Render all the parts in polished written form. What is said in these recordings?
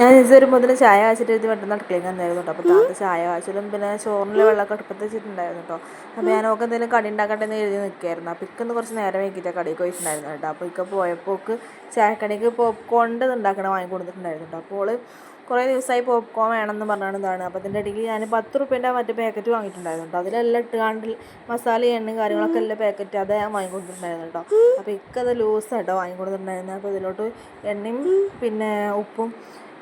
ഞാൻ വരുമ്പോൾ ഇതിന് ചായ കാച്ചിട്ട് ഇത് പെട്ടെന്ന് അടുക്കളയ്ക്ക് വന്നായിരുന്നു കേട്ടോ. അപ്പോൾ താത്ത ചായ കാച്ചലും പിന്നെ ചോറിനുള്ള വെള്ളമൊക്കെ അടുപ്പത്ത് വെച്ചിട്ടുണ്ടായിരുന്നു കേട്ടോ. അപ്പോൾ ഞാൻ ഒക്കെ എന്തെങ്കിലും കടി ഉണ്ടാക്കട്ടെ എന്ന് എഴുതി നിൽക്കുകയായിരുന്നു. അപ്പോൾ ഇക്കൊന്ന് കുറച്ച് നേരം വൈകിയിട്ടാണ് കടിയൊക്കെ പോയിട്ടുണ്ടായിരുന്നു കേട്ടോ. അപ്പോൾ ഇക്ക പോയപ്പോൾ ചായക്കടിക്ക് പോപ്കോണിൻ്റെ ഉണ്ടാക്കണം വാങ്ങി കൊടുത്തിട്ടുണ്ടായിരുന്നു കേട്ടോ. അപ്പോൾ കുറേ ദിവസമായി പോപ്കോൺ വേണമെന്ന് പറഞ്ഞാണ് ഇതാണ്. അപ്പോൾ അതിൻ്റെ ഇടയ്ക്ക് ഞാൻ 10 റുപ്യേൻ്റെ മറ്റേ പാക്കറ്റ് വാങ്ങിയിട്ടുണ്ടായിരുന്നു കേട്ടോ. അതിലെല്ലാം ഇട്ടുകാണ്ട് മസാല എണ്ണയും കാര്യങ്ങളൊക്കെ എല്ലാം പാക്കറ്റ് അത് ഞാൻ വാങ്ങി കൊടുത്തിട്ടുണ്ടായിരുന്നു കേട്ടോ. അപ്പോൾ ഇക്കത് ലൂസായിട്ടോ വാങ്ങി കൊടുത്തിട്ടുണ്ടായിരുന്നത്. അപ്പോൾ ഇതിലോട്ട് എണ്ണയും പിന്നെ ഉപ്പും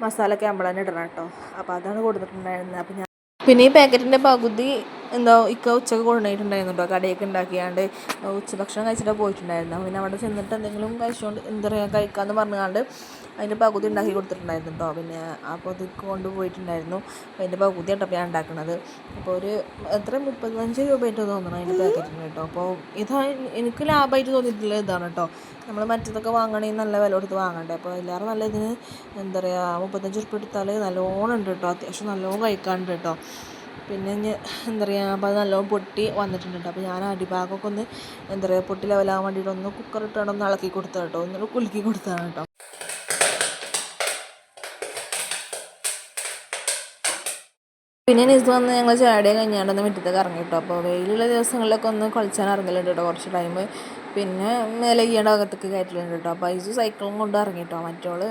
മസാലയൊക്കെ നമ്മൾ തന്നെ ഇടണം കേട്ടോ. അപ്പോൾ അതാണ് കൊടുത്തിട്ടുണ്ടായിരുന്നത്. അപ്പോൾ ഞാൻ പിന്നെ ഈ പാക്കറ്റിൻ്റെ പകുതി എന്തോ ഇക്ക ഉച്ചക്ക് കൊണ്ടുപോയിട്ടുണ്ടായിരുന്നു കേട്ടോ. കടിയൊക്കെ ഉണ്ടാക്കിയാണ്ട് ഉച്ചഭക്ഷണം കഴിച്ചിട്ട് പോയിട്ടുണ്ടായിരുന്നു. പിന്നെ അവിടെ ചെന്നിട്ട് എന്തെങ്കിലും കഴിച്ചുകൊണ്ട് എന്താ പറയുക കഴിക്കാമെന്ന് പറഞ്ഞുകൊണ്ട് അതിൻ്റെ പകുതി ഉണ്ടാക്കി കൊടുത്തിട്ടുണ്ടായിരുന്നു കേട്ടോ. പിന്നെ അപ്പോൾ ഇത് കൊണ്ടുപോയിട്ടുണ്ടായിരുന്നു. അതിൻ്റെ പകുതി കേട്ടോ ഞാൻ ഉണ്ടാക്കുന്നത്. അപ്പോൾ ഒരു എത്ര 35 രൂപയായിട്ട് തോന്നണം അതിൻ്റെ പാക്കറ്റിന് കേട്ടോ. അപ്പോൾ ഇതാണ് എനിക്ക് ലാഭമായിട്ട് തോന്നിയിട്ടുള്ള ഇതാണ് കേട്ടോ. നമ്മൾ മറ്റതൊക്കെ വാങ്ങണമെങ്കിൽ നല്ല വില കൊടുത്ത് വാങ്ങണ്ടേ. അപ്പോൾ എല്ലാവരും നല്ല ഇതിന് എന്താ പറയുക 35 റുപ്യ എടുത്താൽ നല്ലോണം ഉണ്ട് കേട്ടോ. അത്യാവശ്യം നല്ലോണം കഴിക്കാനുണ്ട് കേട്ടോ. പിന്നെ എന്താ പറയുക അപ്പോൾ അത് നല്ലോണം പൊട്ടി വന്നിട്ടുണ്ട് കേട്ടോ. അപ്പോൾ ഞാൻ അടിഭാഗമൊക്കെ ഒന്ന് എന്താ പറയുക പൊട്ടി ലെവലാകാൻ വേണ്ടിയിട്ട് ഒന്ന് കുക്കറിട്ടൊന്ന് ഇളക്കി കൊടുത്തത് കേട്ടോ. ഒന്ന് കുലുക്കി കൊടുത്തതാണ് കേട്ടോ. പിന്നെ ഇത് വന്ന് ഞങ്ങൾ ചാടിയ കഴിഞ്ഞാണ്ടൊന്ന് മുറ്റത്തേക്ക് ഇറങ്ങി കേട്ടോ. അപ്പോൾ വെയിലുള്ള ദിവസങ്ങളിലൊക്കെ ഒന്ന് കളിച്ചാൻ ഇറങ്ങലുണ്ട് കേട്ടോ കുറച്ച് ടൈം. പിന്നെ മേലെ ചെയ്യേണ്ട അകത്തൊക്കെ കയറ്റലുണ്ട് കേട്ടോ. അപ്പോൾ ഐസ് സൈക്കിളും കൊണ്ട് ഇറങ്ങി കേട്ടോ. മറ്റോള്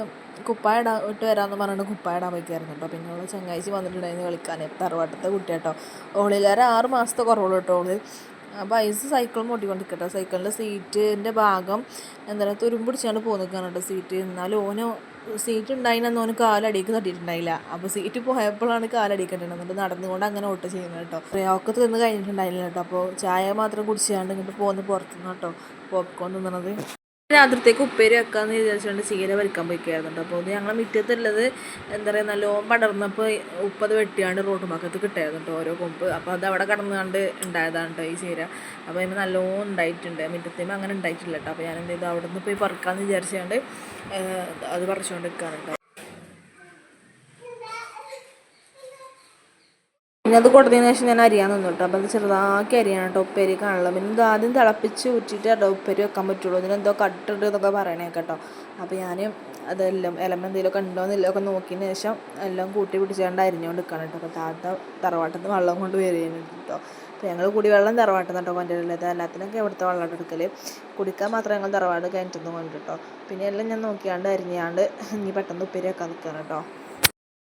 കുപ്പായ ഇട്ട് വരാമെന്ന് പറഞ്ഞിട്ട് കുപ്പായ ഇടാൻ പോയിക്കായിരുന്നു കേട്ടോ. പിന്നെ അവൾ ചങ്ങാഴ്ച വന്നിട്ടുണ്ടായിരുന്നു കളിക്കാൻ. തറവാട്ടത്തെ കുട്ടിയാട്ടോ. ഓളിലേറെ 6 മാസത്തെ കുറവുള്ളൂ കേട്ടോ ഓള്. അപ്പോൾ ഐസ് സൈക്കിളും ഓട്ടിക്കൊണ്ടിരിക്കട്ടോ. സൈക്കിളിൻ്റെ സീറ്റിൻ്റെ ഭാഗം എന്താ പറയുക തുരുമ്പ് പിടിച്ചാണ്ട് പോന്നിക്കാണ് കേട്ടോ സീറ്റ്. എന്നാലും ഓന് സീറ്റ് ഉണ്ടായിനെന്ന് ഓന് കാലടിക്ക് തട്ടിയിട്ടുണ്ടായില്ല. അപ്പോൾ സീറ്റ് പോയപ്പോഴാണ് കാലടിക്കട്ടുള്ളത്. എന്നിട്ട് നടന്നുകൊണ്ട് അങ്ങനെ ഓട്ട് ചെയ്യുന്നത് കേട്ടോ. ഒക്കെ തിന്ന് കഴിഞ്ഞിട്ടുണ്ടായില്ല കേട്ടോ. അപ്പോൾ ചായ മാത്രം കുടിച്ചാണ്ട് ഇങ്ങോട്ട് പോകുന്ന പുറത്തുനിന്ന് കേട്ടോ പോപ്കോൺ തിന്നണത്. രാത്രിത്തേക്ക് ഉപ്പേരി വെക്കാമെന്ന് വിചാരിച്ചുകൊണ്ട് ചീര വലിക്കാൻ പോയിക്കായിരുന്നു. അപ്പോൾ അത് ഞങ്ങളെ മുറ്റത്തുള്ളത് എന്താ പറയുക നല്ലോണം പടർന്നപ്പോൾ ഉപ്പത് വെട്ടിയാണ്ട് റോഡ് പക്കത്ത് കിട്ടായിരുന്നു കേട്ടോ ഓരോ കൊമ്പ്. അപ്പോൾ അത് അവിടെ കടന്നുകൊണ്ട് ഉണ്ടായതാണ് കേട്ടോ ഈ ചീര. അപ്പോൾ അതിന് നല്ലോണം ഉണ്ടായിട്ടുണ്ട്. മുറ്റത്തേക്ക് അങ്ങനെ ഉണ്ടായിട്ടില്ല കേട്ടോ. അപ്പോൾ ഞാൻ എന്ത് ചെയ്തു അവിടെ നിന്ന് പോയി പറിക്കാമെന്ന് വിചാരിച്ചുകൊണ്ട് അത് പറിച്ചുകൊണ്ട് നിൽക്കുകയാണ് കേട്ടോ. പിന്നെ അത് കൊടുത്തതിന് ശേഷം ഞാൻ അരിയാൻ നിന്നു കേട്ടോ. അപ്പോൾ അത് ചെറുതാക്കി അരിയാണ് കേട്ടോ ഉപ്പേരി കാണുള്ളൂ. പിന്നെ ഇത് ആദ്യം തിളപ്പിച്ച് ഊറ്റിയിട്ട് കേട്ടോ ഉപ്പേരി വെക്കാൻ പറ്റുള്ളൂ. ഇതിനെന്തോ കട്ടുണ്ട് എന്നൊക്കെ പറയണേ കേട്ടോ. അപ്പോൾ ഞാൻ അതെല്ലാം എലമെന്റ് എന്തെങ്കിലുമൊക്കെ ഉണ്ടോ എന്നെല്ലാം നോക്കിയതിന് ശേഷം എല്ലാം കൂട്ടി പിടിച്ചുകൊണ്ട് അരിഞ്ഞുകൊണ്ട് നിൽക്കണം കേട്ടോ. അപ്പോൾ താത്ത തറവാട്ടിൽ നിന്ന് വെള്ളം കൊണ്ട് വരികയാണ് കേട്ടോ. അപ്പോൾ ഞങ്ങൾ കുടിവെള്ളം തറവാട്ടിൽ നിന്ന് കേട്ടോ കൊണ്ടുവരുന്നത്. എല്ലാത്തിനൊക്കെ ഇവിടുത്തെ വെള്ളം എടുക്കൽ. കുടിക്കാൻ മാത്രം ഞങ്ങൾ തറവാട് കിണറ്റിൽ നിന്ന് കൊണ്ടു കേട്ടോ. പിന്നെ എല്ലാം ഞാൻ നോക്കിയാണ്ട് അരിഞ്ഞാണ്ട് ഇനി പെട്ടെന്ന് ഉപ്പേരി വെക്കാൻ നിൽക്കുകയാണ് കേട്ടോ.